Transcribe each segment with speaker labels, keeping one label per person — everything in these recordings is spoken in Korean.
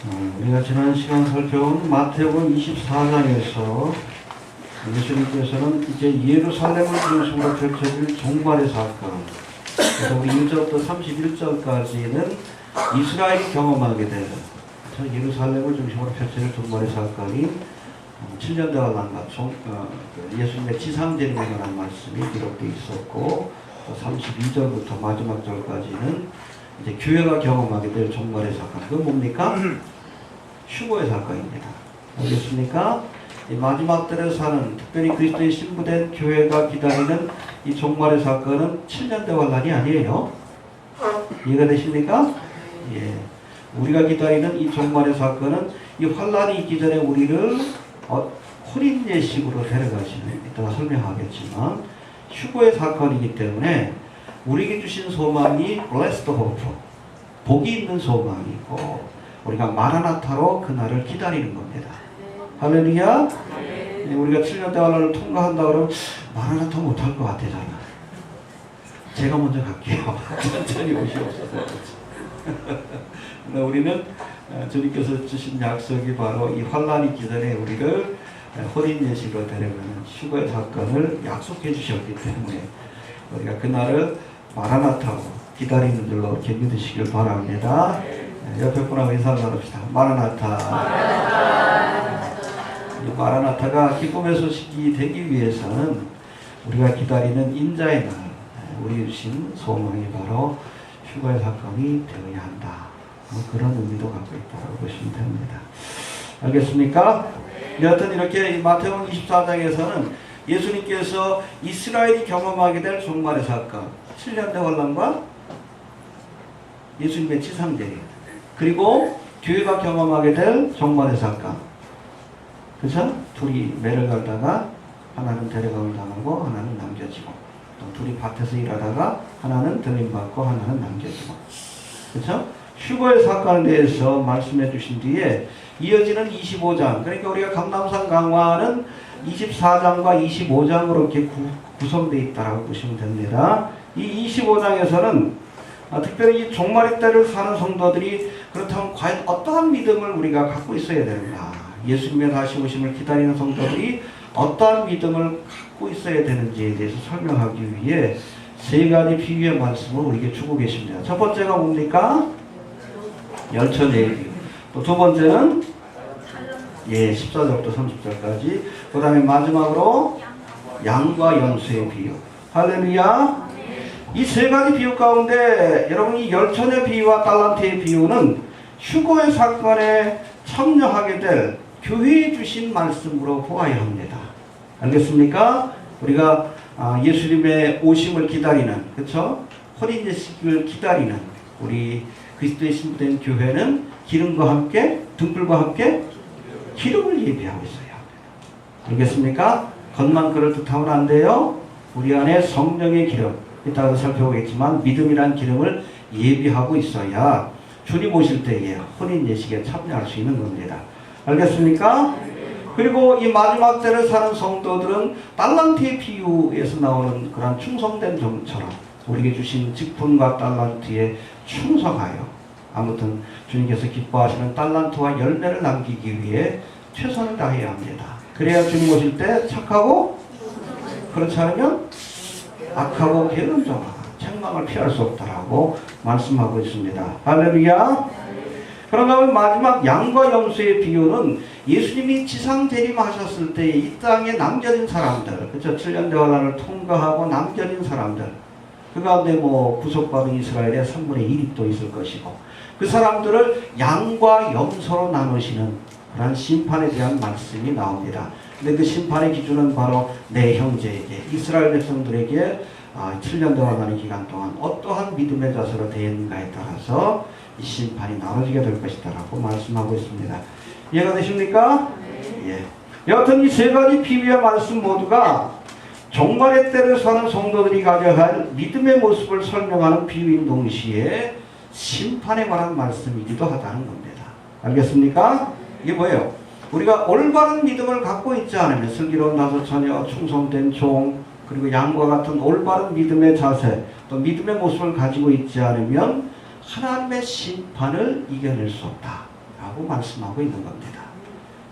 Speaker 1: 우리가 지난 시간 살펴본 마태복음 24장에서 예수님께서는 이제 예루살렘을 중심으로 펼쳐질 종말의 사건, 그래서 우리 1절부터 31절까지는 이스라엘이 경험하게 되는 예루살렘을 중심으로 펼쳐질 종말의 사건이 7년 대환란과 예수님의 지상재림에 관한 말씀이 기록되어 있었고, 또 32절부터 마지막 절까지는 이제 교회가 경험하게 될 종말의 사건. 그건 뭡니까? 휴거의 사건입니다. 알겠습니까? 이 마지막 때를 사는, 특별히 그리스도의 신부된 교회가 기다리는 이 종말의 사건은 7년 대환란이 아니에요. 이해가 되십니까? 예. 우리가 기다리는 이 종말의 사건은 이 환란이 있기 전에 우리를 혼인 예식으로 데려가시는, 이따가 설명하겠지만 휴거의 사건이기 때문에 우리에게 주신 소망이 blessed hope, 복이 있는 소망이고, 우리가 마라나타로 그날을 기다리는 겁니다. 할렐루야. 우리가 7년 대환란을 통과한다 그러면 마라나타 못할 것 같아잖아. 제가 먼저 갈게요. 천천히 오시옵소서. 우리는 주님께서 주신 약속이 바로 이 환란이 있기 전에 우리를 혼인 예식으로 데려가는 휴거의 사건을 약속해 주셨기 때문에 우리가 그날을 마라나타로 기다리는 줄로 이렇게 믿으시길 바랍니다. 옆에 분하고 인사를 나눕시다. 마라나타. 이 마라나타가 기쁨의 소식이 되기 위해서는 우리가 기다리는 인자의 날, 우리 주신 소망이 바로 휴거의 사건이 되어야 한다. 그런 의미도 갖고 있다고 보시면 됩니다. 알겠습니까? 여하튼 이렇게 마태복음 24장에서는 예수님께서 이스라엘이 경험하게 될 종말의 사건, 7년 대환란과 예수님의 지상재림, 그리고 교회가 경험하게 될 종말의 사건, 그렇죠? 둘이 매를 갈다가 하나는 데려감을 당하고 하나는 남겨지고, 또 둘이 밭에서 일하다가 하나는 들림받고 하나는 남겨지고, 그렇죠? 휴거의 사건에 대해서 말씀해 주신 뒤에 이어지는 25장, 그러니까 우리가 감람산 강화는 24장과 25장으로 이렇게 구성되어 있다고 보시면 됩니다. 이 25장에서는 특별히 이 종말의 때를 사는 성도들이 그렇다면 과연 어떠한 믿음을 우리가 갖고 있어야 되는가, 예수님의 다시 오심을 기다리는 성도들이 어떠한 믿음을 갖고 있어야 되는지에 대해서 설명하기 위해 세 가지 비유의 말씀을 우리에게 주고 계십니다. 첫 번째가 뭡니까? 열처녀의 비유. 또 두 번째는 14절부터 30절까지. 그 다음에 마지막으로 양과 염소의 비유. 할렐루야. 이 세 가지 비유 가운데 여러분, 이 열처녀 비유와 달란트의 비유는 휴거의 사건에 참여하게 될 교회에 주신 말씀으로 보아야 합니다. 알겠습니까? 우리가 예수님의 오심을 기다리는, 그렇죠? 혼인 예식을 기다리는 우리 그리스도의 신부된 교회는 기름과 함께, 등불과 함께 기름을 예비하고 있어야 합니다. 알겠습니까? 겉만 그럴듯하면 안 돼요. 우리 안에 성령의 기름, 이따가 살펴보겠지만 믿음이란 기름을 예비하고 있어야 주님 오실 때에 혼인 예식에 참여할 수 있는 겁니다. 알겠습니까? 그리고 이 마지막 때를 사는 성도들은 달란트의 비유에서 나오는 그런 충성된 종처럼 우리에게 주신 직분과 달란트에 충성하여, 아무튼 주님께서 기뻐하시는 달란트와 열매를 남기기 위해 최선을 다해야 합니다. 그래야 주님 오실 때 착하고, 그렇지 않으면 악하고 게으른 자가 책망을 피할 수 없다라고 말씀하고 있습니다. 할렐루야. 그런가 하면 마지막 양과 염소의 비유는 예수님이 지상 재림하셨을 때 이 땅에 남겨진 사람들, 그렇죠? 7년 대환란을 통과하고 남겨진 사람들, 그 가운데 구속받은 이스라엘의 3분의 1이 또 있을 것이고, 그 사람들을 양과 염소로 나누시는 그런 심판에 대한 말씀이 나옵니다. 근데 그 심판의 기준은 바로 내 형제에게, 이스라엘 백성들에게 7년 동안의 기간 동안 어떠한 믿음의 자세로 되었는가에 따라서 이 심판이 나눠지게 될 것이다라고 말씀하고 있습니다. 이해가 되십니까? 예. 여하튼 이 세 가지 비유의 말씀 모두가 종말의 때를 사는 성도들이 가져야 할 믿음의 모습을 설명하는 비유인 동시에 심판에 관한 말씀이기도 하다는 겁니다. 알겠습니까? 이게 뭐예요? 우리가 올바른 믿음을 갖고 있지 않으면, 슬기로운 다소처녀, 충성된 종, 그리고 양과 같은 올바른 믿음의 자세, 또 믿음의 모습을 가지고 있지 않으면 하나님의 심판을 이겨낼 수 없다. 라고 말씀하고 있는 겁니다.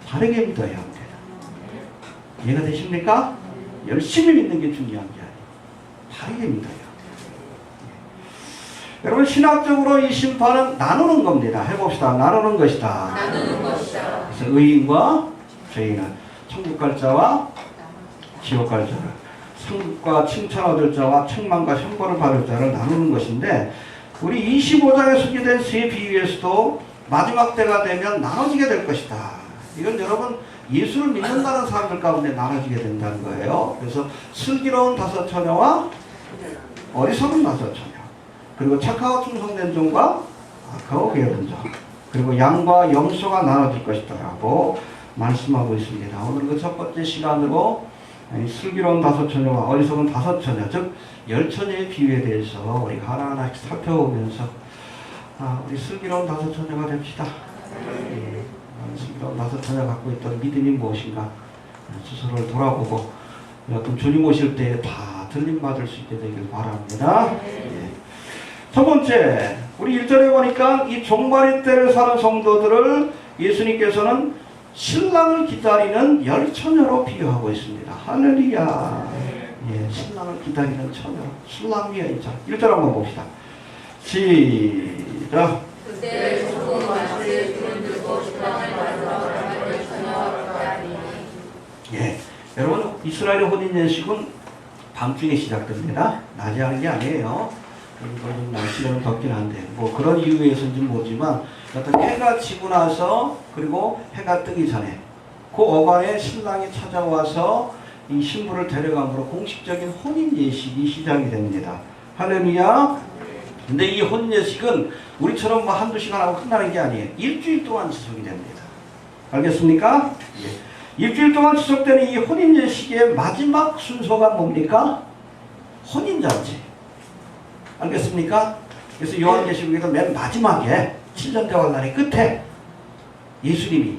Speaker 1: 바르게 믿어야 합니다. 이해가 되십니까? 열심히 믿는 게 중요한 게 아니에요. 바르게 믿어야 합니다. 여러분, 신학적으로 이 심판은 나누는 겁니다. 해봅시다. 나누는 것이다.
Speaker 2: 나누는 것이다.
Speaker 1: 그래서 의인과 죄인은, 천국 갈 자와 지옥 갈 자를, 상급과 칭찬 얻을 자와 책망과 형벌을 받을 자를 나누는 것인데, 우리 25장에 소개된 세 비유에서도 마지막 때가 되면 나눠지게 될 것이다. 이건 여러분, 예수를 믿는다는 사람들 가운데 나눠지게 된다는 거예요. 그래서 슬기로운 5 처녀와 어리석은 5 처녀, 그리고 착하고 충성된 종과 악하고 게으른 종, 그리고 양과 염소가 나눠질 것이다 라고 말씀하고 있습니다. 오늘 그 첫 번째 시간으로 슬기로운 5 처녀와 어리석은 5 처녀, 즉 10처녀의 비유에 대해서 우리가 하나하나 살펴보면서 우리 슬기로운 5 처녀가 됩시다. 슬기로운 5 처녀가 갖고 있던 믿음이 무엇인가 스스로를 돌아보고 어떤 주님 오실 때 다 들림받을 수 있게 되길 바랍니다. 첫 번째, 우리 1절에 보니까 이 종말의 때를 사는 성도들을 예수님께서는 신랑을 기다리는 10처녀로 비유하고 있습니다. 할렐루야. 신랑을 기다리는 처녀, 신랑 위에 있자. 1절 한번 봅시다. 시작.
Speaker 2: 그때 조금 마시되 기름 들고 신랑을 맞으러 나갈 처녀와 기다리니.
Speaker 1: 여러분, 이스라엘의 혼인 예식은 밤중에 시작됩니다. 낮에 하는 게 아니에요. 그리고 날씨는 덥긴 한데 뭐 그런 이유에서인지 모르지만 어떤 해가 지고 나서 그리고 해가 뜨기 전에 그 어간에 신랑이 찾아와서 이 신부를 데려감으로 공식적인 혼인 예식이 시작이 됩니다. 할렐루야. 근데 이 혼인 예식은 우리처럼 뭐 한두 시간 하고 끝나는 게 아니에요. 일주일 동안 지속이 됩니다. 알겠습니까? 일주일 동안 지속되는 이 혼인 예식의 마지막 순서가 뭡니까? 혼인잔치. 알겠습니까? 그래서 요한계시록에서 맨 마지막에 7년 대환란의 끝에 예수님이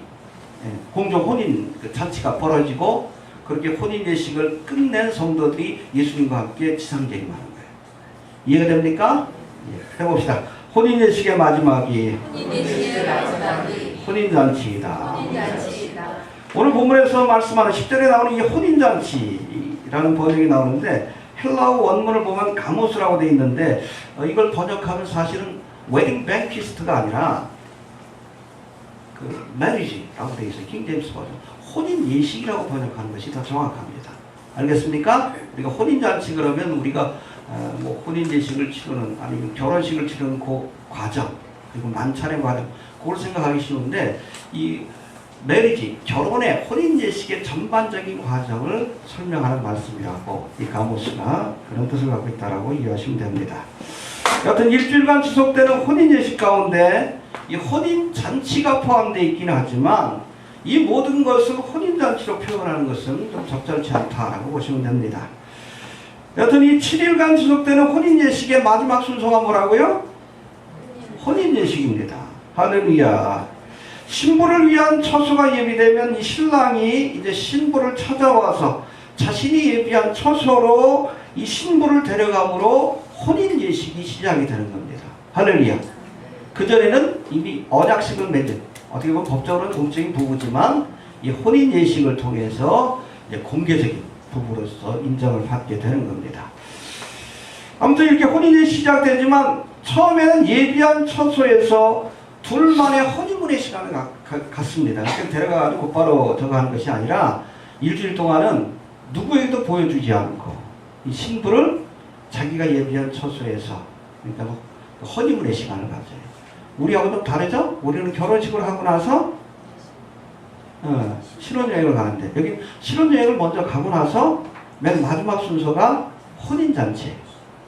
Speaker 1: 공중 혼인 잔치가 벌어지고 그렇게 혼인 예식을 끝낸 성도들이 예수님과 함께 지상재림하는 거예요. 이해가 됩니까? 해봅시다. 혼인 예식의 마지막이 혼인잔치이다. 오늘 본문에서 말씀하는 10절에 나오는 이 혼인잔치라는 번역이 나오는데 헬라어 원문을 보면 가모스라고 되어 있는데 이걸 번역하면 사실은 웨딩 뱅키스트가 아니라 그 메리지라고 되어 있어요. 킹 제임스 버전. 혼인 예식이라고 번역하는 것이 더 정확합니다. 알겠습니까? 우리가 혼인 잔치 그러면 우리가 뭐 혼인 예식을 치르는 아니면 결혼식을 치르는 그 과정 그리고 만찬의 과정 그걸 생각하기 쉬운데 이 메리지, 결혼의 혼인 예식의 전반적인 과정을 설명하는 말씀이라고 이 가모스가 그런 뜻을 갖고 있다라고 이해하시면 됩니다. 여튼 일주일간 지속되는 혼인 예식 가운데 이 혼인 잔치가 포함되어 있기는 하지만 이 모든 것을 혼인 잔치로 표현하는 것은 좀 적절치 않다라고 보시면 됩니다. 여튼 이 7일간 지속되는 혼인 예식의 마지막 순서가 뭐라고요? 혼인 예식입니다. 할렐루야. 신부를 위한 처소가 예비되면 이 신랑이 이제 신부를 찾아와서 자신이 예비한 처소로 이 신부를 데려감으로 혼인 예식이 시작이 되는 겁니다. 할렐루야. 그전에는 이미 언약식을 맺은 어떻게 보면 법적으로는 공적인 부부지만 이 혼인 예식을 통해서 이제 공개적인 부부로서 인정을 받게 되는 겁니다. 아무튼 이렇게 혼인 예식이 시작되지만 처음에는 예비한 처소에서 둘만의 허니문의 시간을 갖습니다. 그렇게 데려가가지고 곧바로 저거 하는 것이 아니라 일주일 동안은 누구에게도 보여주지 않고 이 신부를 자기가 예비한 처소에서 그러니까 허니문의 시간을 가져요. 우리하고 좀 다르죠? 우리는 결혼식을 하고 나서 신혼여행을 가는데 여기 신혼여행을 먼저 가고 나서 맨 마지막 순서가 혼인잔치.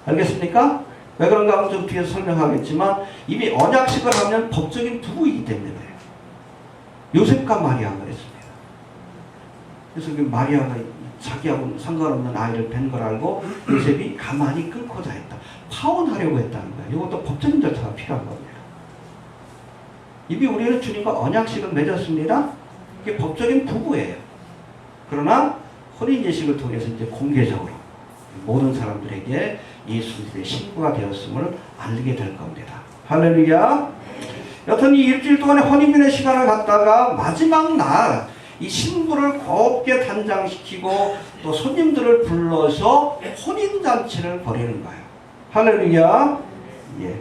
Speaker 1: 알겠습니까? 왜 그런가 하면 좀 뒤에서 설명하겠지만 이미 언약식을 하면 법적인 부부이기 때문에 그래요. 요셉과 마리아가 그랬습니다. 그래서 그 마리아가 자기하고는 상관없는 아이를 뵌 걸 알고 요셉이 가만히 끊고자 했다. 파혼하려고 했다는 거예요. 이것도 법적인 절차가 필요한 겁니다. 이미 우리는 주님과 언약식을 맺었습니다. 이게 법적인 부부예요. 그러나 혼인 예식을 통해서 이제 공개적으로 모든 사람들에게 예수의 신부가 되었음을 알리게 될 겁니다. 할렐루야. 여튼 이 일주일 동안의 허니문의 시간을 갖다가 마지막 날 이 신부를 곱게 단장시키고 또 손님들을 불러서 혼인잔치를 벌이는 거예요. 할렐루야. 예.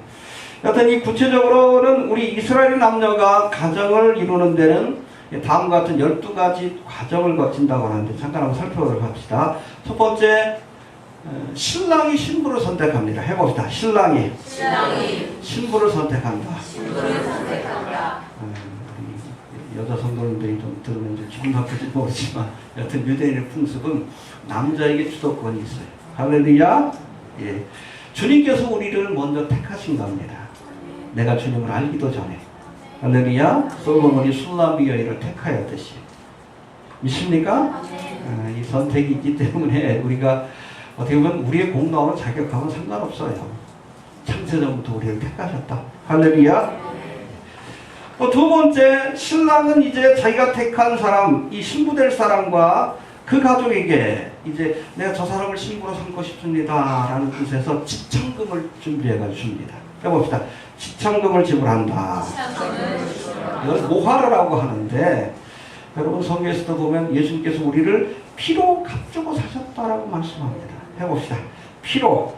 Speaker 1: 여튼 이 구체적으로는 우리 이스라엘 남녀가 가정을 이루는 데는 다음과 같은 12가지 과정을 거친다고 하는데 잠깐 한번 살펴보도록 합시다. 첫 번째, 신랑이 신부를 선택합니다. 해봅시다. 신랑이 신부를 선택한다. 여자 성도님들이 좀 들으면 좀 기분 나쁠지 모르지만 여튼 유대인의 풍습은 남자에게 주도권이 있어요. 할렐루야. 예. 주님께서 우리를 먼저 택하신 겁니다. 내가 주님을 알기도 전에. 할렐루야. 솔로몬이 술람비 여인을 택하였듯이. 믿습니까? 이 선택이 있기 때문에 우리가 어떻게 보면 우리의 공로하고 자격하고는 상관없어요. 창세전부터 우리를 택하셨다. 할렐루야. 두 번째, 신랑은 이제 자기가 택한 사람, 이 신부 될 사람과 그 가족에게 이제 내가 저 사람을 신부로 삼고 싶습니다 라는 뜻에서 지참금을 준비해 줍니다. 해봅시다. 지참금을 지불한다. 이걸 모하르라고 하는데, 여러분 성경에서도 보면 예수님께서 우리를 피로 값주고 사셨다라고 말씀합니다. 해봅시다. 피로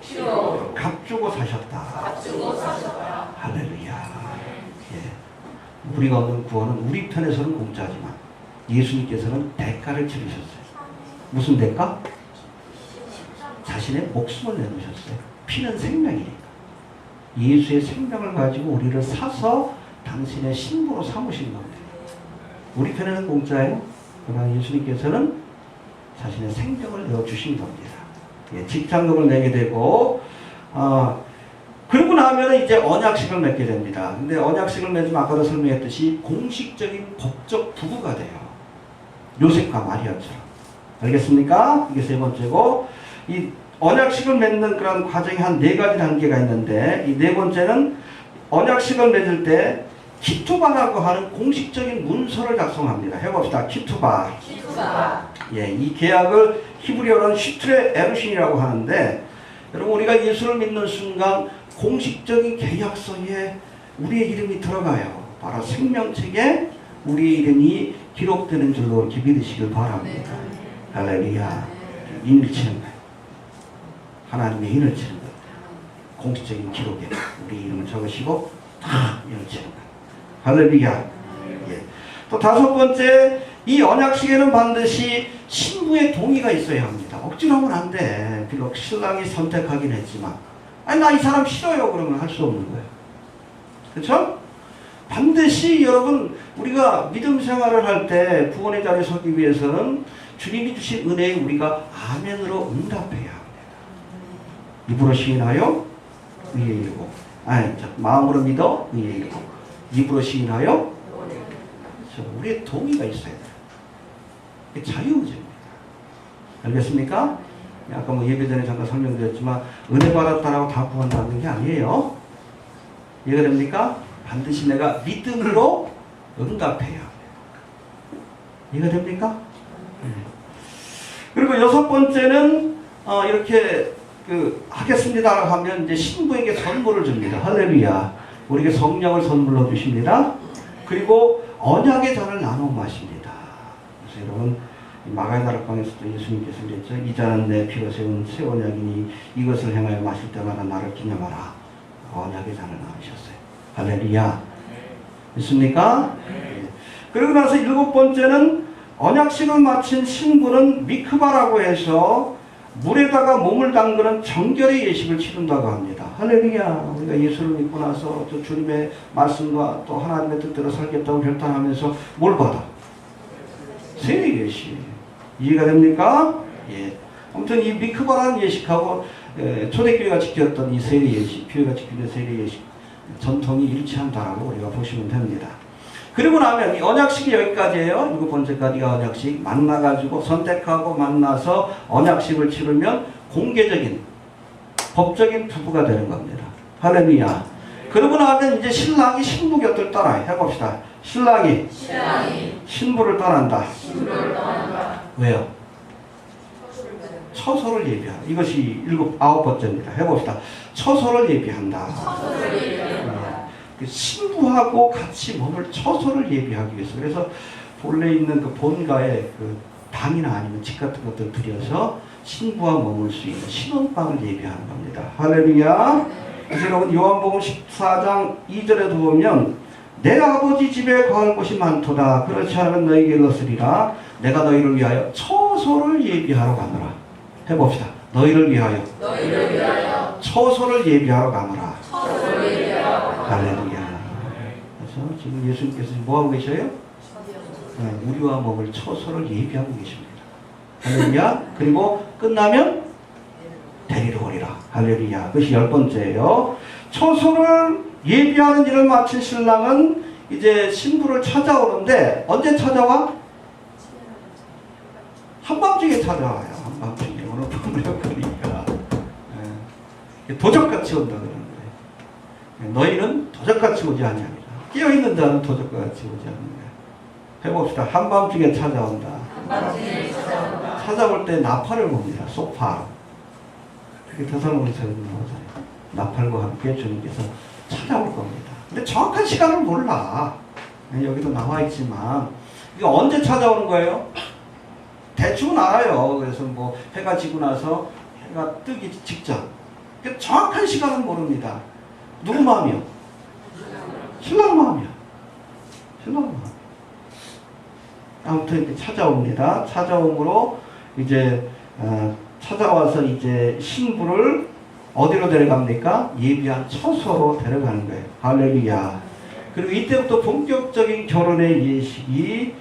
Speaker 1: 값주고 사셨다. 할렐루야. 예. 우리가 얻는 구원은 우리 편에서는 공짜지만 예수님께서는 대가를 치르셨어요. 무슨 대가? 자신의 목숨을 내놓으셨어요. 피는 생명이니까. 예수의 생명을 가지고 우리를 사서 당신의 신부로 삼으신 겁니다. 우리 편에는 공짜예요. 그러나 예수님께서는 자신의 생명을 내어주신 겁니다. 예, 직장금을 내게 되고, 그러고 나면 이제 언약식을 맺게 됩니다. 근데 언약식을 맺으면 아까도 설명했듯이 공식적인 법적 부부가 돼요. 요셉과 마리아처럼. 알겠습니까? 이게 세 번째고, 이 언약식을 맺는 그런 과정이 한 4가지 단계가 있는데, 이 4번째는 언약식을 맺을 때 키투바라고 하는 공식적인 문서를 작성합니다. 해봅시다. 키투바. 예, 이 계약을 히브리어로는 시트레 에르신이라고 하는데, 여러분 우리가 예수를 믿는 순간 공식적인 계약서에 우리의 이름이 들어가요. 바로 생명책에 우리의 이름이 기록되는 줄로 이렇게 믿으시길 바랍니다. 할렐루야. 인을 치는 거예요. 하나님의 인을 치는 거예요. 공식적인 기록에 우리 이름을 적으시고 다 인을 치는 거예요. 할렐루야. 예. 또 5번째, 이 언약식에는 반드시 신부의 동의가 있어야 합니다. 억지로 하면 안 돼. 비록 신랑이 선택하긴 했지만, 아니 나 이 사람 싫어요 그러면 할 수 없는 거예요. 그렇죠? 반드시 여러분 우리가 믿음 생활을 할 때 구원의 자리에 서기 위해서는 주님이 주신 은혜에 우리가 아멘으로 응답해야 합니다. 입으로 시인하여 의에 이르고, 마음으로 믿어 의에 이르고, 입으로 시인하여 우리의 동의가 있어야 돼요. 이게 자유의지입니다. 알겠습니까? 아까 뭐 예배 전에 잠깐 설명드렸지만 은혜 받았다라고 다 구원받는 게 아니에요. 이해가 됩니까? 반드시 내가 믿음으로 응답해야 합니다. 이해가 됩니까? 그리고 6번째는 이렇게 하겠습니다라고 하면 이제 신부에게 선물을 줍니다. 할렐루야. 우리에게 성령을 선물로 주십니다. 그리고 언약의 잔을 나눠 마십니다. 그래서 여러분 마가의 다락방에서도 예수님께서 그랬죠. 이 잔은 내 피로 세운 새 언약이니 이것을 행하여 마실 때마다 나를 기념하라. 언약의 잔을 나누셨어요. 할렐루야. 믿습니까? 네. 그리고 나서 7번째는 언약식을 마친 신부는 미크바라고 해서 물에다가 몸을 담그는 정결의 예식을 치른다고 합니다. 할렐루야. 우리가 예수를 믿고 나서 또 주님의 말씀과 또 하나님의 뜻대로 살겠다고 결단하면서 뭘 받아? 세례 예식. 이해가 됩니까? 예. 아무튼 이 미크바라는 예식하고 초대교회가 지켰던 이 세례 예식, 교회가 지키는 세례 예식 전통이 일치한다라고 우리가 보시면 됩니다. 그리고 나면 이 언약식이 여기까지예요. 7번째까지가 언약식. 만나가지고 선택하고 만나서 언약식을 치르면 공개적인 법적인 부부가 되는 겁니다. 할렐루야. 그러고 나면 이제 신랑이 신부 곁을 떠나. 해봅시다. 신랑이 신부를 떠난다. 왜요? 처소를 예비한다. 이것이 9번째입니다. 해봅시다. 처소를 예비한다. 그 신부하고 같이 머물 처소를 예비하기 위해서. 그래서 본래 있는 그 본가에 그 방이나 아니면 집 같은 것들 들여서 신부와 머물 수 있는 신혼방을 예비하는 겁니다. 할렐루야. 그래서 여러분 요한복음 14장 2절에도 보면 내 아버지 집에 거할 곳이 많도다. 그렇지 않으면 너희에게 이르시리라. 내가 너희를 위하여 처소를 예비하러 가노라. 해봅시다. 너희를 위하여 처소를 예비하러 가노라. 할렐루야. 그래서 지금 예수님께서 뭐 하고 계셔요? 네, 우리와 먹을 처소를 예비하고 계십니다. 할렐루야. 그리고 끝나면 데리러 오리라. 할렐루야. 그것이 10번째예요. 처소를 예비하는 일을 마친 신랑은 이제 신부를 찾아오는데 언제 찾아와? 한밤중에 찾아와요. 한밤중에. 오늘 밤에 그러니까 도적같이 온다 그러는 거예요. 너희는 도적같이 오지 아니하리라. 깨어있는 자는 도적같이 오지 않는다. 해봅시다. 한밤중에 찾아온다. 찾아올 때 나팔을 봅니다. 소파. 그게 테살로니가서 나오잖아요. 나팔과 함께 주님께서 찾아올 겁니다. 근데 정확한 시간을 몰라. 여기도 나와 있지만 이게 언제 찾아오는 거예요? 대충은 알아요. 그래서 뭐 해가 지고 나서 해가 뜨기 직전. 정확한 시간은 모릅니다. 누구 마음이요? 신랑 마음이요. 신랑 마음. 아무튼 이렇게 찾아옵니다. 찾아옴으로 이제 찾아와서 이제 신부를 어디로 데려갑니까? 예비한 처소로 데려가는 거예요. 할렐루야. 그리고 이때부터 본격적인 결혼의 예식이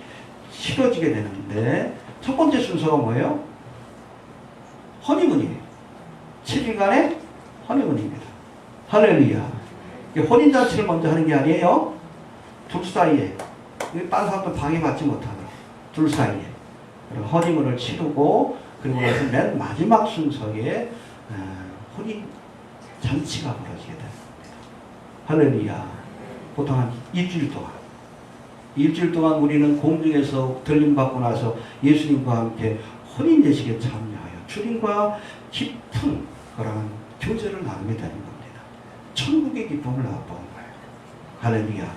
Speaker 1: 치러지게 되는데 첫 번째 순서가 뭐예요? 허니문이에요. 7일간의 허니문입니다. 할렐루야. 혼인잔치를 먼저 하는 게 아니에요. 둘 사이에 딴 사람들 방해받지 못하게 둘 사이에 허니문을 치르고 그리고 나서 맨 마지막 순서에 혼인 잔치가 벌어지게 됩니다. 할렐루야. 보통 한 일주일 동안 우리는 공중에서 들림받고 나서 예수님과 함께 혼인 예식에 참여하여 주님과 깊은 그런 교제를 나누게 되는 겁니다. 천국의 기쁨을 맛보는 거예요. 할렐루야.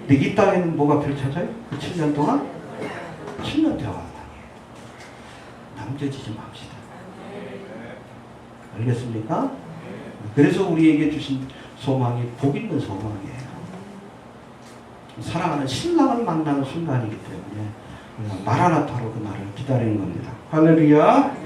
Speaker 1: 근데 이 땅에는 뭐가 펼쳐져요? 그 7년 동안 7년 대화하는 땅이에요. 남겨지지 맙시다. 알겠습니까? 그래서 우리에게 주신 소망이 복 있는 소망이에요. 사랑하는 신랑을 만나는 순간이기 때문에 마라나타로 그 날을 기다리는 겁니다. 할렐루야.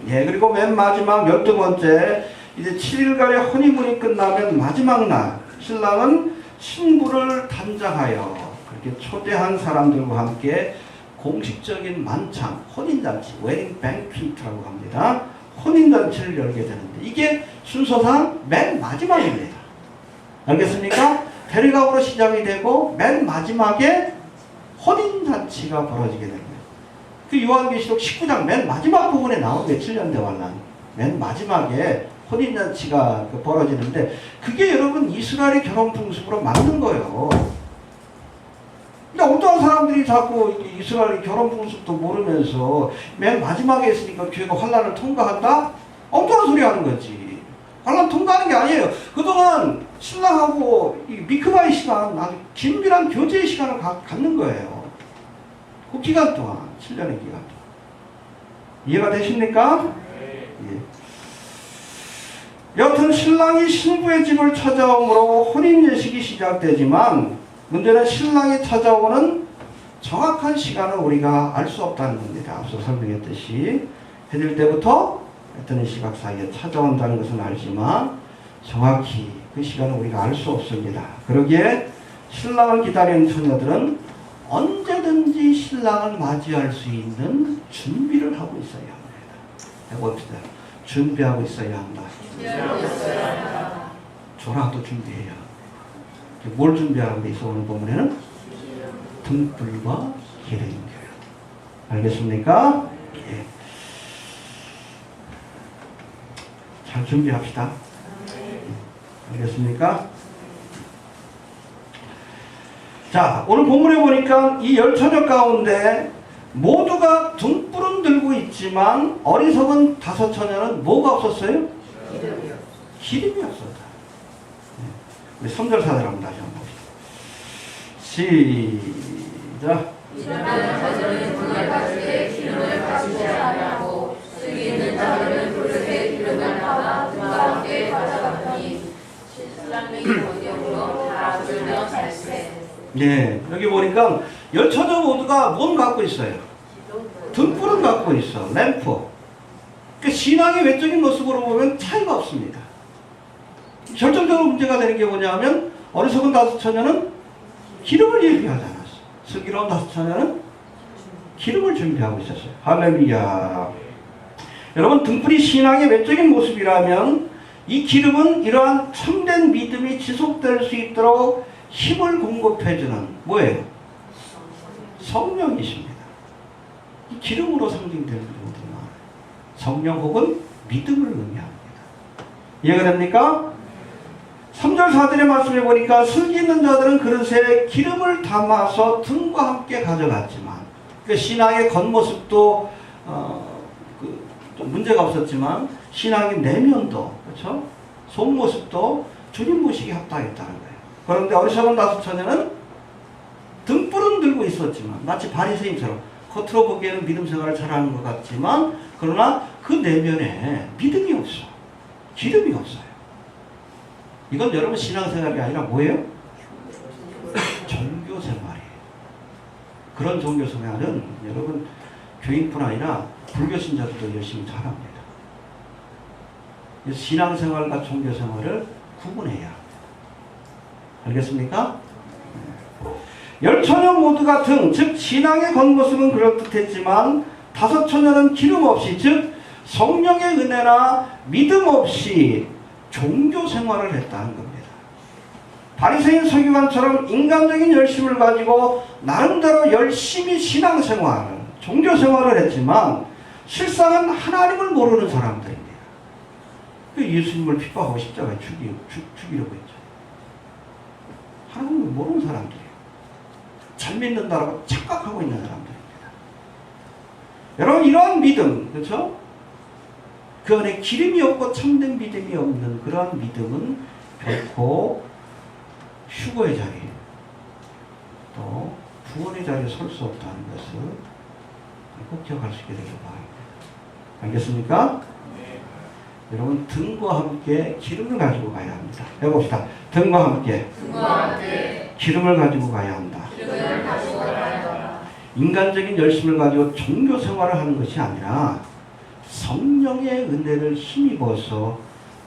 Speaker 1: 예, 그리고 맨 마지막 12번째 이제 7일간의 허니문이 끝나면 마지막 날 신랑은 신부를 단장하여 그렇게 초대한 사람들과 함께 공식적인 만찬, 혼인잔치, 웨딩 뱅퀴트라고 합니다. 혼인잔치를 열게 되는데 이게 순서상 맨 마지막입니다. 알겠습니까? 대리갑으로 시작이 되고 맨 마지막에 혼인잔치가 벌어지게 됩니다. 그 요한계시록 19장 맨 마지막 부분에 나오는데 7년 대환란 맨 마지막에 혼인잔치가 벌어지는데 그게 여러분 이스라엘의 결혼 풍습으로 맞는 거예요. 근데 어떠한 사람들이 자꾸 이스라엘의 결혼 풍습도 모르면서 맨 마지막에 있으니까 교회가 환란을 통과한다? 엉뚱한 소리 하는 거지. 환란 통과하는 게 아니에요. 그동안 신랑하고 이 미크바의 시간, 아주 긴밀한 교제의 시간을 갖는 거예요. 그 기간 동안, 7년의 기간 동안. 이해가 되십니까? 예. 여튼 신랑이 신부의 집을 찾아오므로 혼인 예식이 시작되지만 문제는 신랑이 찾아오는 정확한 시간을 우리가 알 수 없다는 겁니다. 앞서 설명했듯이 해질 때부터 어떤 시각 사이에 찾아온다는 것은 알지만 정확히 그 시간을 우리가 알 수 없습니다. 그러기에 신랑을 기다리는 처녀들은 언제든지 신랑을 맞이할 수 있는 준비를 하고 있어야 합니다. 해봅시다. 준비하고 있어야 한다. 저라도 준비해야. 뭘 준비하는 데 있어? 오늘 본문에는 등불과 기름교요. 알겠습니까? 예. 잘 준비합시다. 알겠습니까? 자, 오늘 본문에 보니까 이 10처녀 가운데 모두가 등불은 들고 있지만 어리석은 5처녀는 뭐가 없었어요? 기름이 없었다. 우리 3절 4절 한번 다시 한번 시작.
Speaker 2: 일어나는 자들은 등을 가지되 기름을 가지지 아니하고 슬기 있는 자들은 그릇에 기름을 담아 등과 함께 가져갔더니 신랑이 원경으로 다 불며 살세.
Speaker 1: 네, 여기 보니까 열 처녀 모두가 뭔 갖고 있어요? 등불은 갖고 있어. 램프. 그 신앙의 외적인 모습으로 보면 차이가 없습니다. 결정적으로 문제가 되는 게 뭐냐면 어리석은 다섯 처녀는 기름을 예비하지 않았어. 슬기로운 다섯 처녀는 기름을 준비하고 있었어요. 할렐루야. 여러분, 등불이 신앙의 외적인 모습이라면 이 기름은 이러한 참된 믿음이 지속될 수 있도록 힘을 공급해주는 뭐예요? 성령이십니다. 이 기름으로 상징되는 경우들이 많아요. 성령 혹은 믿음을 의미합니다. 이해가 됩니까? 3절 4절의 말씀에 보니까 슬기 있는 자들은 그릇에 기름을 담아서 등과 함께 가져갔지만 그 신앙의 겉모습도 좀 문제가 없었지만 신앙의 내면도 그렇죠? 속모습도 주님 모시기 합당했다는 거예요. 그런데 어리석은 다섯 처녀는 등불은 들고 있었지만 마치 바리새인처럼 겉으로 보기에는 믿음 생활을 잘하는 것 같지만 그러나 그 내면에 믿음이 없어. 기름이 없어요. 이건 여러분 신앙생활이 아니라 뭐예요? 종교생활이에요. 그런 종교생활은 여러분 교인뿐 아니라 불교 신자들도 열심히 잘합니다. 그래서 신앙생활과 종교생활을 구분해야 합니다. 알겠습니까? 열 처녀 모두가 등, 즉 신앙의 겉모습은 그럴듯했지만 다섯 처녀는 기름 없이, 즉 성령의 은혜나 믿음 없이 종교 생활을 했다는 겁니다. 바리새인 서기관처럼 인간적인 열심을 가지고 나름대로 열심히 신앙생활, 종교생활을 했지만 실상은 하나님을 모르는 사람들입니다. 예수님을 핍박하고 십자가에 죽이려고 했죠. 하나님을 모르는 사람들이에요. 잘 믿는다고 착각하고 있는 사람들입니다. 여러분, 이러한 믿음, 그렇죠? 그 안에 기름이 없고 참된 믿음이 없는 그러한 믿음은 결코 휴거의 자리, 또 구원의 자리에 설 수 없다는 것을 꼭 기억할 수 있게 되길 바랍니다. 알겠습니까? 네. 여러분, 등과 함께 기름을 가지고 가야 합니다. 해봅시다. 등과 함께 기름을 가지고 가야 한다. 인간적인 열심을 가지고 종교 생활을 하는 것이 아니라 성령의 은혜를 힘입어서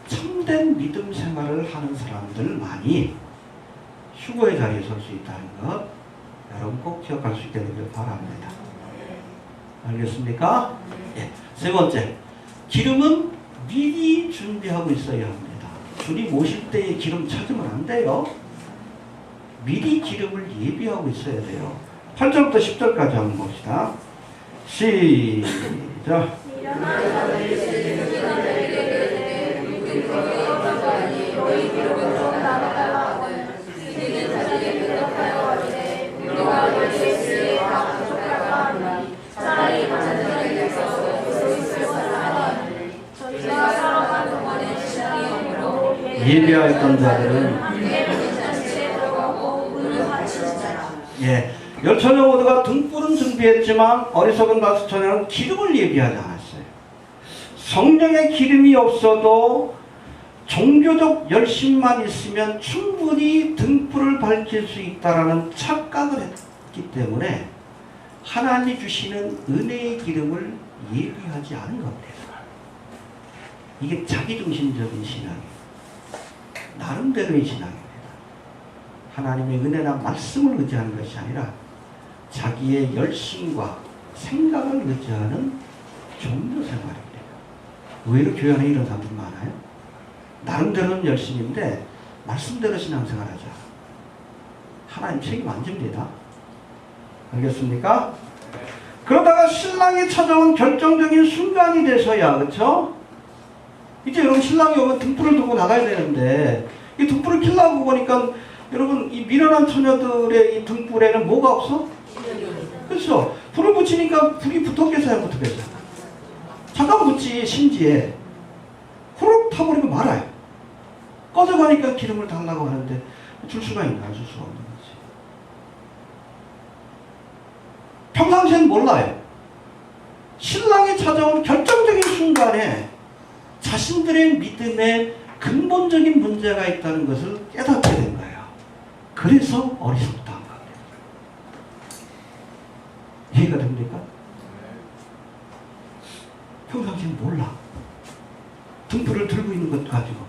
Speaker 1: 참된 믿음 생활을 하는 사람들만이 휴거의 자리에 설 수 있다는 것 여러분 꼭 기억할 수 있게 되길 바랍니다. 알겠습니까? 예. 세 번째, 기름은 미리 준비하고 있어야 합니다. 주님 오실 때에 기름 찾으면 안 돼요. 미리 기름을 예비하고 있어야 돼요. 8절부터 10절까지 한번 봅시다. 시작. 예비하였던 자들은 예, 열 처녀 모두가 등불은 준비했지만 어리석은 다섯 처녀는 기름을 예비하지 않았어요. 성령의 기름이 없어도 종교적 열심만 있으면 충분히 등불을 밝힐 수 있다라는 착각을 했기 때문에 하나님이 주시는 은혜의 기름을 예비하지 않은 겁니다. 이게 자기중심적인 신앙이에요. 나름대로의 신앙입니다. 하나님의 은혜나 말씀을 의지하는 것이 아니라 자기의 열심과 생각을 의지하는 종교 생활입니다. 의외로 교회 안에 이런 사람들 많아요. 나름대로는 열심인데 말씀대로 신앙생활하자. 하나님 책임 안 집니다. 알겠습니까? 그러다가 신랑이 찾아온 결정적인 순간이 돼서야, 그렇죠? 이제 여러분 신랑이 오면 등불을 들고 나가야 되는데 이 등불을 켜려고 보니까 여러분 이 미련한 처녀들의 이 등불에는 뭐가 없어? 그렇죠? 불을 붙이니까 불이 붙었겠어요? 안 붙었겠어요? 잠깐 붙지 심지에 후룩 타버리고 말아요. 꺼져가니까 기름을 달라고 하는데 줄 수가 있나? 줄 수가 없는 거지. 몰라요. 신랑이 찾아온 결정적인 순간에 자신들의 믿음에 근본적인 문제가 있다는 것을 깨닫게 된 거예요. 그래서 어리석다한 거예요. 이해가 됩니까? 평상시에 몰라. 등불을 들고 있는 것 가지고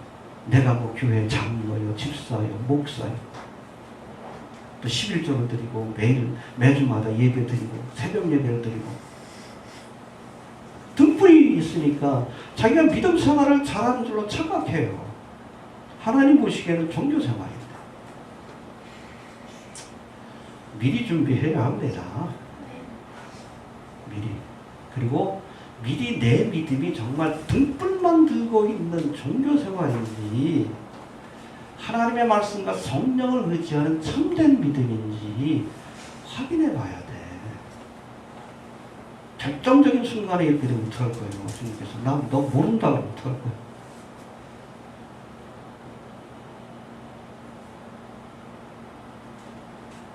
Speaker 1: 내가 뭐 교회 장로요, 집사요, 목사요, 또 11조를 드리고 매주마다 예배 드리고 새벽 예배를 드리고 등불이 있으니까 자기가 믿음 생활을 잘하는 줄로 착각해요. 하나님 보시기에는 종교 생활입니다. 미리 준비해야 합니다. 미리. 그리고 미리 내 믿음이 정말 등불만 들고 있는 종교 생활인지 하나님의 말씀과 성령을 의지하는 참된 믿음인지 확인해 봐야 돼. 결정적인 순간에 이렇게 되면 어떡할 거예요? 주님께서 너 모른다 그러면 어떡할 거예요?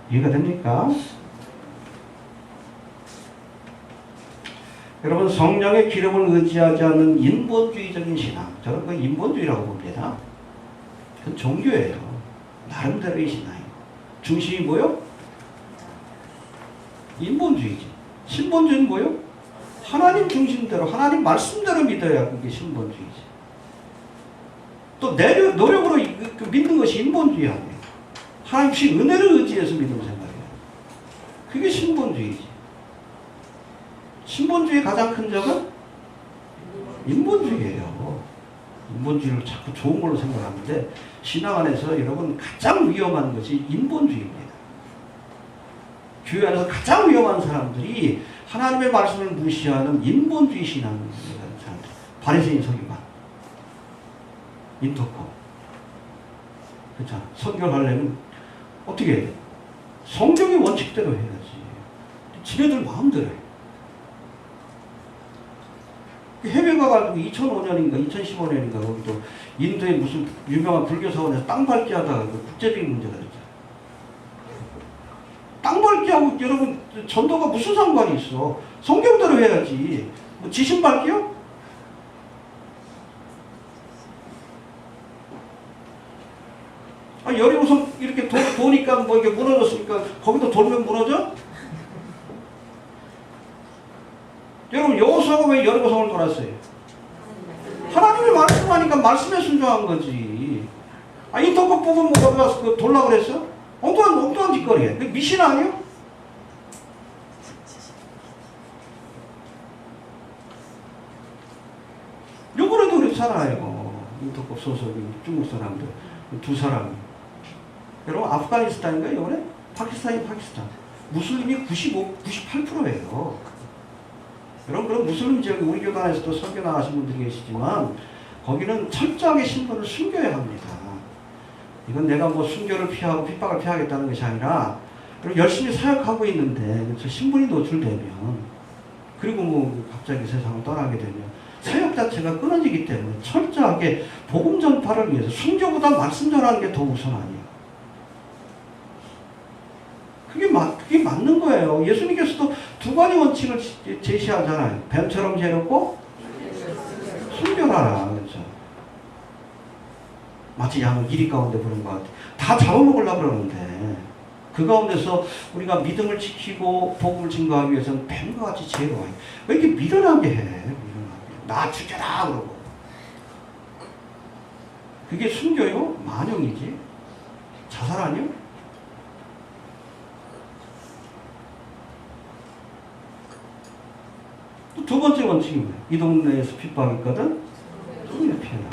Speaker 1: 이해가 됩니까? 여러분, 성령의 기름을 의지하지 않는 인본주의적인 신앙, 저는 그 인본주의라고 봅니다. 그건 종교예요. 나름대로의 신앙이고. 중심이 뭐요? 인본주의지. 신본주의는 뭐요? 하나님 중심대로, 하나님 말씀대로 믿어야 그게 신본주의지. 또 노력으로 믿는 것이 인본주의 아니에요. 하나님 신 은혜를 의지해서 믿는 생각이에요. 그게 신본주의지. 신본주의의 가장 큰 적은 인본주의예요. 인본주의를 자꾸 좋은 걸로 생각하는데 신앙 안에서 여러분 가장 위험한 것이 인본주의입니다. 교회 안에서 가장 위험한 사람들이 하나님의 말씀을 무시하는 인본주의 신앙을 가진 사람들. 바리새인 서기관, 인터커. 그렇죠. 선교를 하려면 어떻게 해야 돼? 성경의 원칙대로 해야지. 지네들 마음대로 해. 해외 가가지고 2005년인가 2015년인가 거기도 인도에 무슨 유명한 불교 사원에서 땅 밟기 하다가 국제적인 문제가 됐잖아요. 땅 밟기하고 여러분 전도가 무슨 상관이 있어? 성경대로 해야지. 뭐 지신 밟기요? 아니 여리고성 이렇게 도니까 뭐 이게 무너졌으니까 거기도 돌면 무너져? 여러분 여호수아가 왜 여리고성을 돌았어요? 하나님이 말씀하니까 말씀에 순종한 거지. 아 인터넷 보고 뭐 어디 가서 그 돌라 그랬어? 엉뚱한 짓거리야. 그 미신 아니요? 요번에도 그렇잖아요. 인터넷 소속이 중국 사람들 두 사람이. 여러분 아프가니스탄인가요? 요번에? 파키스탄. 무슬림이 98%예요. 여러분 그럼 무슬림 지역에 우리 교단에서도 선교 나가신 분들이 계시지만 거기는 철저하게 신분을 숨겨야 합니다. 이건 내가 뭐 순교를 피하고 핍박을 피하겠다는 것이 아니라 열심히 사역하고 있는데 신분이 노출되면 그리고 뭐 갑자기 세상을 떠나게 되면 사역 자체가 끊어지기 때문에 철저하게 복음 전파를 위해서 순교보다 말씀 전하는 게 더 우선 아니에요. 그게 맞는 거예요. 예수님께서도 두 가지 원칙을 제시하잖아요. 뱀처럼 재롭고 순교하라. 그렇죠. 마치 양을 이리 가운데 부른 것 같아. 다 잡아먹으려고 그러는데 그 가운데서 우리가 믿음을 지키고 복음을 증거하기 위해서는 뱀과 같이 지혜로워요. 왜 이렇게 미련하게 해? 나 죽여라 그러고. 그게 순교요? 만영이지. 자살 아니요? 두 번째 원칙이 뭐예요? 이 동네에서 핍박이 있거든? 동네 피해라.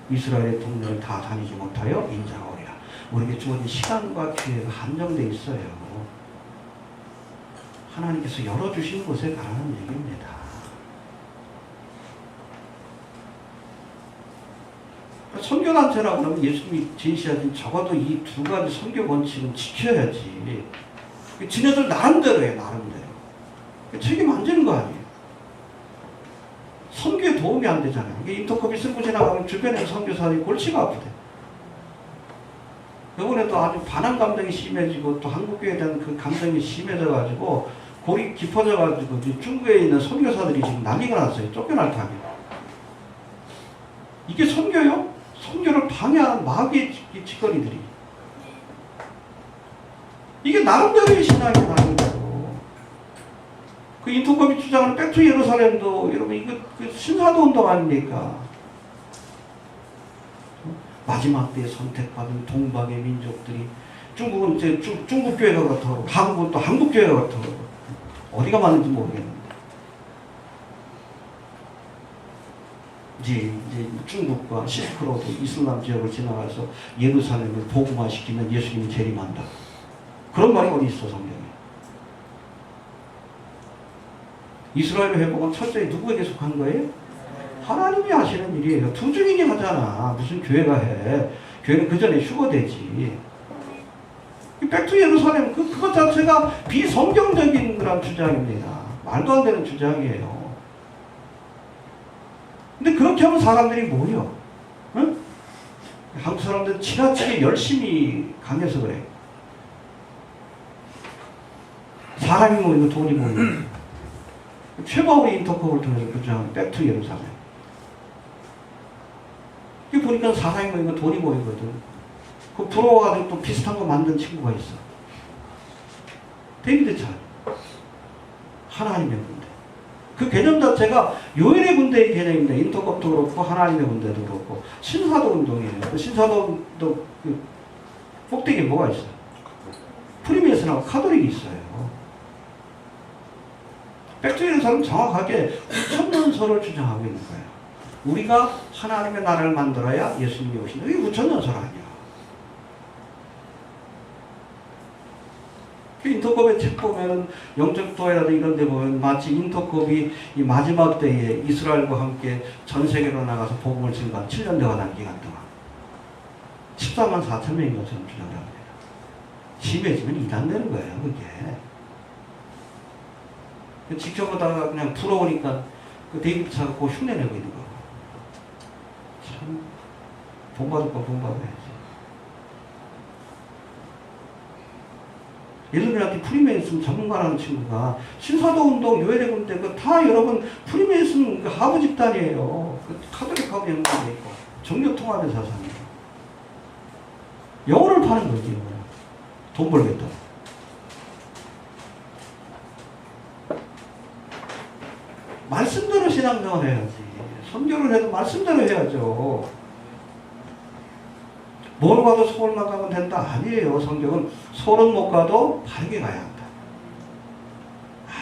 Speaker 1: 이스라엘의 동네를 다 다니지 못하여 인자가 오리라. 우리에게 주어진 시간과 기회가 한정되어 있어요. 하나님께서 열어주신 곳에 가라는 얘기입니다. 선교단체라고 하면 예수님이 제시하신 적어도 이 두 가지 선교 원칙은 지켜야지. 지네들 나름대로 해, 나름대로. 책임 안 지는 거 아니에요. 선교에 도움이 안 되잖아요. 이게 인터컵이 쓸고 지나가면 주변에 선교사들이 골치가 아프대. 이번에도 아주 반항 감정이 심해지고 또 한국교회에 대한 그 감정이 심해져가지고 골이 깊어져가지고 중국에 있는 선교사들이 지금 난리가 났어요. 쫓겨날 타게. 이게 선교요? 선교를 방해하는 마귀의 짓거리들이. 이게 나름대로의 신앙이 나름대로. 그 인터컵이 주장하는 백투 예루살렘도 여러분 이거 그 신사도 운동 아닙니까? 마지막 때에 선택받은 동방의 민족들이 중국은 이제 중국 교회가 그렇다고 한국은 또 한국 교회가 그렇다고 어디가 맞는지 모르겠는데 이제 중국과 실크로드 이슬람 지역을 지나가서 예루살렘을 복음화시키면 예수님이 재림한다. 그런 말이 어디 있어 성경에. 이스라엘 회복은 철저히 누구에게 속한 거예요? 하나님이 하시는 일이에요. 두 증인이 하잖아. 무슨 교회가 해. 교회는 그 전에 휴거되지. 백투 예루살렘 그것 자체가 비성경적인 그런 주장입니다. 말도 안 되는 주장이에요. 근데 그렇게 하면 사람들이 뭐요? 응? 한국 사람들은 지나치게 열심히 강해서 그래. 사람이 모이고 돈이 모이고. 최바울이 인터컵을 통해서 주장하는 백투 예루살렘. 이게 보니까 사람이 모이고 돈이 모이거든. 그 부러워가지고 또 비슷한 거 만든 친구가 있어. 데이비드 찰. 하나님의 군대. 그 개념 자체가 요엘의 군대의 개념입니다. 인터컵도 그렇고 하나님의 군대도 그렇고 신사도 운동이에요. 그 신사도 그 꼭대기에 뭐가 있어요? 프리메이슨하고 카톨릭이 있어요. 백투 예루살렘은 정확하게 우천년설을 주장하고 있는 거예요. 우리가 하나님의 나라를 만들어야 예수님이 오신다. 이게 우천년설 아니야. 인터컵의 책 보면은 영적도회라든지 이런 데 보면 마치 인터컵이 이 마지막 때에 이스라엘과 함께 전 세계로 나가서 복음을 증거한 7년 대화단 기간 동안 14만 4천 명인 것처럼 주장을 합니다. 심해지면 이단되는 거예요, 그게. 지켜보다가 그냥 부러우니까 그 데이비드 차가 그 흉내내고 있는 거. 참, 본받을 거 본받아야지. 예전에 프리메이슨 전문가라는 친구가 신사도 운동, 요엘의 군대, 그 다 여러분 프리메이슨 그 하부 집단이에요. 그 카톨릭하고 연관되어 있고 종교 통합의 사상이에요. 영혼을 파는 거지, 돈 벌겠다. 말씀대로 신앙생활 해야지. 선교를 해도 말씀대로 해야죠. 뭘 가도 서울만 가면 된다? 아니에요. 성경은 서울은 못 가도 바르게 가야 한다.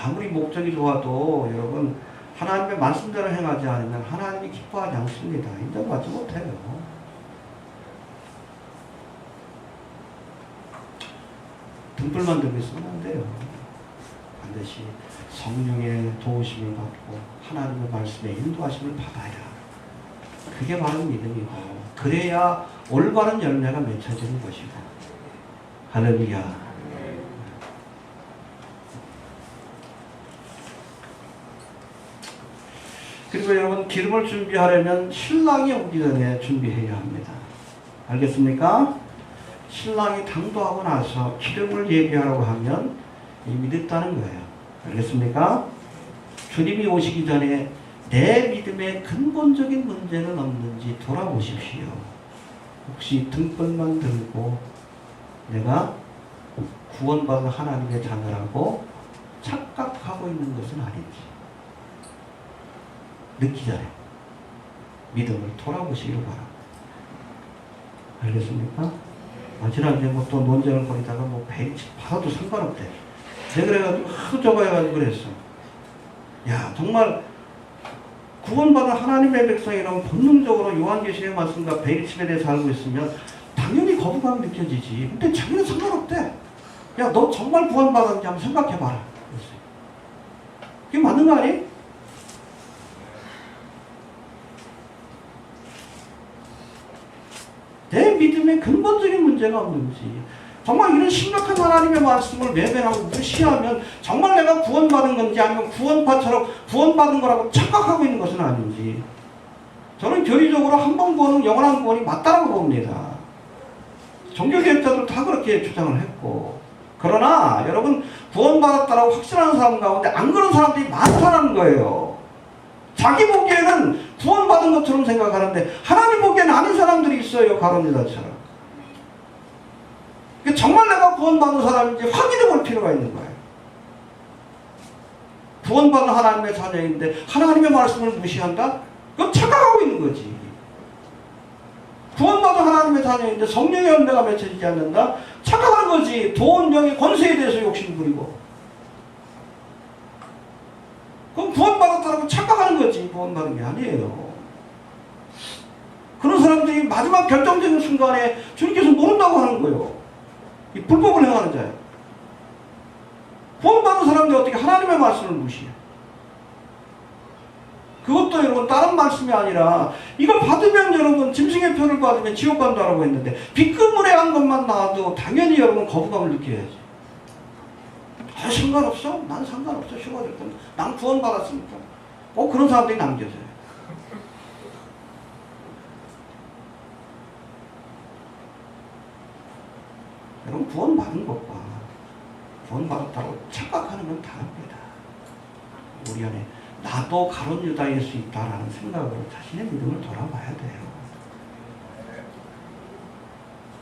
Speaker 1: 아무리 목적이 좋아도 여러분 하나님의 말씀대로 행하지 않으면 하나님이 기뻐하지 않습니다. 인정받지 못해요. 등불만 들고 있으면 안 돼요. 반드시 성령의 도우심을 받고 하나님의 말씀에 인도하심을 받아야. 그게 바로 믿음이고 그래야 올바른 열매가 맺혀지는 것이고. 할렐루야. 그리고 여러분 기름을 준비하려면 신랑이 오기 전에 준비해야 합니다. 알겠습니까? 신랑이 당도하고 나서 기름을 예비하라고 하면 이미 늦다는 거예요. 알겠습니까? 주님이 오시기 전에 내 믿음에 근본적인 문제는 없는지 돌아보십시오. 혹시 등불만 들고 내가 구원받은 하나님의 자녀라고 착각하고 있는 것은 아닌지 늦기 전에 믿음을 돌아보시기를 바랍니다. 알겠습니까? 지난주에 뭐 또 논쟁을 벌이다가 뭐 베이치 받아도 상관없대. 내가 그래가지고 하도 저거 해가지고 그랬어. 야 정말 구원받은 하나님의 백성이라면 본능적으로 요한계시의 말씀과 베일칩에 대해서 알고 있으면 당연히 거부감이 느껴지지. 근데 자기는 상관없대. 야 너 정말 구원받았는지 한번 생각해봐라. 그랬어요. 그게 맞는 거 아니? 내 믿음에 근본적인 문제가 없는지 정말 이런 심각한 하나님의 말씀을 외면하고 무시하면 정말 내가 구원받은 건지 아니면 구원받은 거라고 착각하고 있는 것은 아닌지 저는 교리적으로 한 번 구원은 영원한 구원이 맞다라고 봅니다. 종교개혁자들 다 그렇게 주장을 했고 그러나 여러분 구원받았다라고 확신하는 사람 가운데 안 그런 사람들이 많다는 거예요. 자기 보기에는 구원받은 것처럼 생각하는데 하나님 보기에는 아닌 사람들이 있어요. 가론유다처럼. 정말 내가 구원받은 사람인지 확인해 볼 필요가 있는 거예요. 구원받은 하나님의 자녀인데 하나님의 말씀을 무시한다? 그건 착각하고 있는 거지. 구원받은 하나님의 자녀인데 성령의 열매가 맺혀지지 않는다? 착각하는 거지. 돈, 명예, 권세에 대해서 욕심 부리고. 그럼 구원받았다고 착각하는 거지. 구원받은 게 아니에요. 그런 사람들이 마지막 결정적인 순간에 주님께서 모른다고 하는 거예요. 이 불법을 행하는 자예요. 구원받은 사람들이 어떻게 하나님의 말씀을 무시해? 그것도 여러분 다른 말씀이 아니라 이거 받으면 여러분 짐승의 표를 받으면 지옥 간다라고 했는데 빗그물에 한 것만 나와도 당연히 여러분 거부감을 느껴야지. 아, 상관없어? 난 상관없어. 쉬워질 건. 난 구원받았으니까. 그런 사람들이 남겨져요. 여러분 구원받은 것과 구원받았다고 착각하는 건 다릅니다. 우리 안에 나도 가론 유다일 수 있다라는 생각으로 자신의 믿음을 돌아봐야 돼요.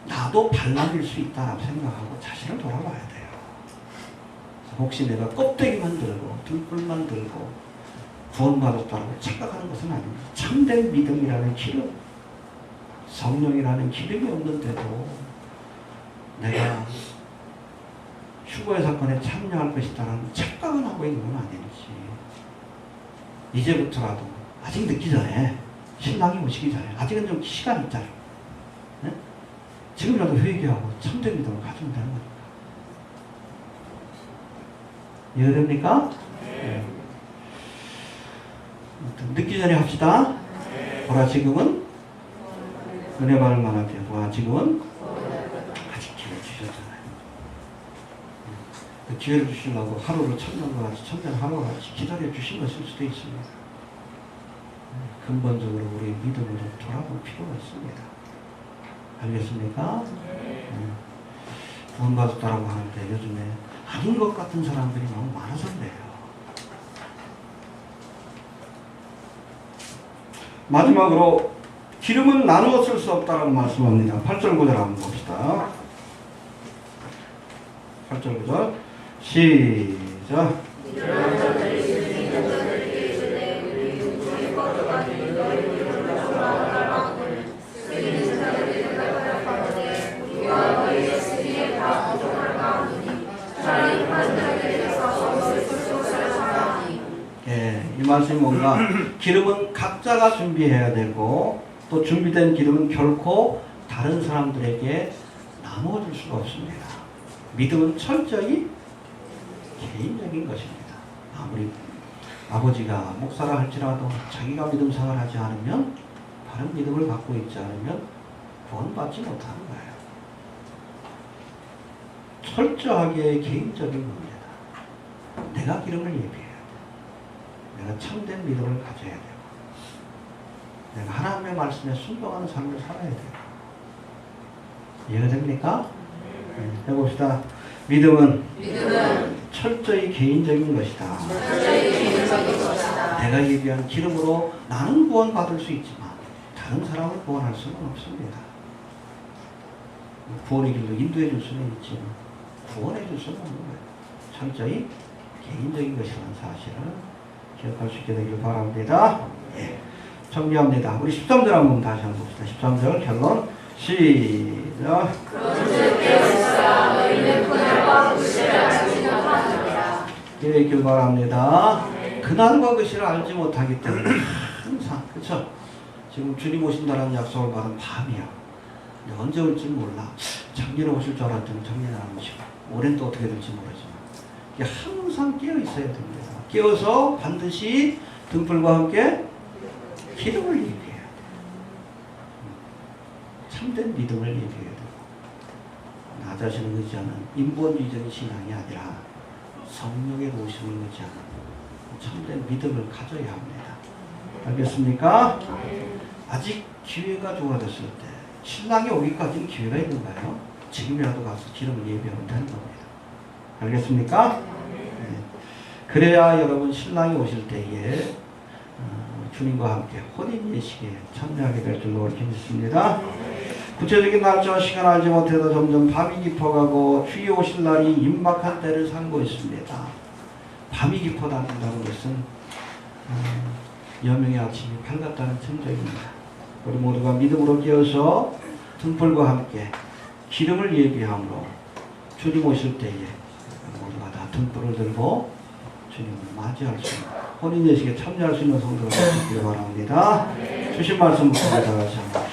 Speaker 1: 나도 발람일 수 있다라고 생각하고 자신을 돌아봐야 돼요. 혹시 내가 껍데기만 들고 등불만 들고 구원받았다고 착각하는 것은 아닙니다. 참된 믿음이라는 기름, 성령이라는 기름이 없는데도 내가 휴거의 사건에 참여할 것이다라는 착각은 하고 있는 건 아닌지, 이제부터라도 아직 늦기 전에, 신랑이 오시기 전에 아직은 좀 시간이 있잖아요. 네? 지금이라도 회개하고 참된 믿음을 가지면 되는 거니까. 이해됩니까? 네. 늦기 전에 합시다. 보라 지금은 은혜 받을 만한 때, 보라 지금은 아직 기회 주셨잖아요. 그 기회를 주시려고 하루를 천년과 같이 천년 하루와 같이 기다려 주신 것일 수도 있습니다. 근본적으로 우리의 믿음을 좀 돌아볼 필요가 있습니다. 알겠습니까? 구원받았다라고 하는데 요즘에 아닌 것 같은 사람들이 너무 많아서 그래요. 마지막으로 기름은 나누어 쓸 수 없다라고 말씀합니다. 8절 9절 한번 봅시다. 8절 9절 시작. 이 말씀이 뭔가 기름은 각자가 준비해야 되고 또 준비된 기름은 결코 다른 사람들에게 나누어줄 수가 없습니다. 믿음은 철저히 개인적인 것입니다. 아무리 아버지가 목사라 할지라도 자기가 믿음 생활을 하지 않으면, 다른 믿음을 갖고 있지 않으면 구원받지 못하는 거예요. 철저하게 개인적인 겁니다. 내가 기름을 예비해야 돼. 내가 참된 믿음을 가져야 되고, 내가 하나님의 말씀에 순종하는 삶을 살아야 돼요. 이해가 됩니까? 네, 해봅시다. 믿음은 철저히 개인적인 것이다. 내가 예비한 기름으로 나는 구원받을 수 있지만 다른 사람을 구원할 수는 없습니다. 구원의 길로 인도해 줄 수는 있지만 구원해 줄 수는 없는 거예요. 철저히 개인적인 것이라는 사실을 기억할 수 있게 되길 바랍니다. 예. 정리합니다. 우리 13절 한번 다시 한번 봅시다. 13절 결론 시작. 계획길 바랍니다. 그날과 그 시를 알지 못하기 때문에 항상, 그렇죠? 지금 주님 오신다는 약속을 받은 밤이야. 언제 올지 몰라. 작년에 오실 줄 알았더니 작년에 안 오시고, 올해는 또 어떻게 될지 모르지만 항상 깨어 있어야 됩니다. 깨어서 반드시 등불과 함께 기름을 예비해야 돼요. 참된 믿음을 예비해야 되고, 나 자신을 의지하는 인본주의적인 신앙이 아니라 성령의 도우심을 의지하는 참된 믿음을 가져야 합니다. 알겠습니까? 아직 기회가 주어졌을 때, 신랑이 오기까지는 기회가 있는가요? 지금이라도 가서 기름을 예비하면 되는 겁니다. 알겠습니까? 네. 그래야 여러분 신랑이 오실 때에 주님과 함께 혼인 예식에 참여하게 될 줄로 그렇게 믿습니다. 구체적인 날짜와 시간 알지 못해도 점점 밤이 깊어가고 주의 오실 날이 임박한 때를 살고 있습니다. 밤이 깊어다닌다는 것은 여명의 아침이 밝았다는 증거입니다. 우리 모두가 믿음으로 깨어서 등불과 함께 기름을 예비함으로 주님 오실 때에 모두가 다 등불을 들고 주님을 맞이할 수 있는 혼인 예식에 참여할 수 있는 성도가 되시길 바랍니다. 주신 말씀 듣고 다 같이 한번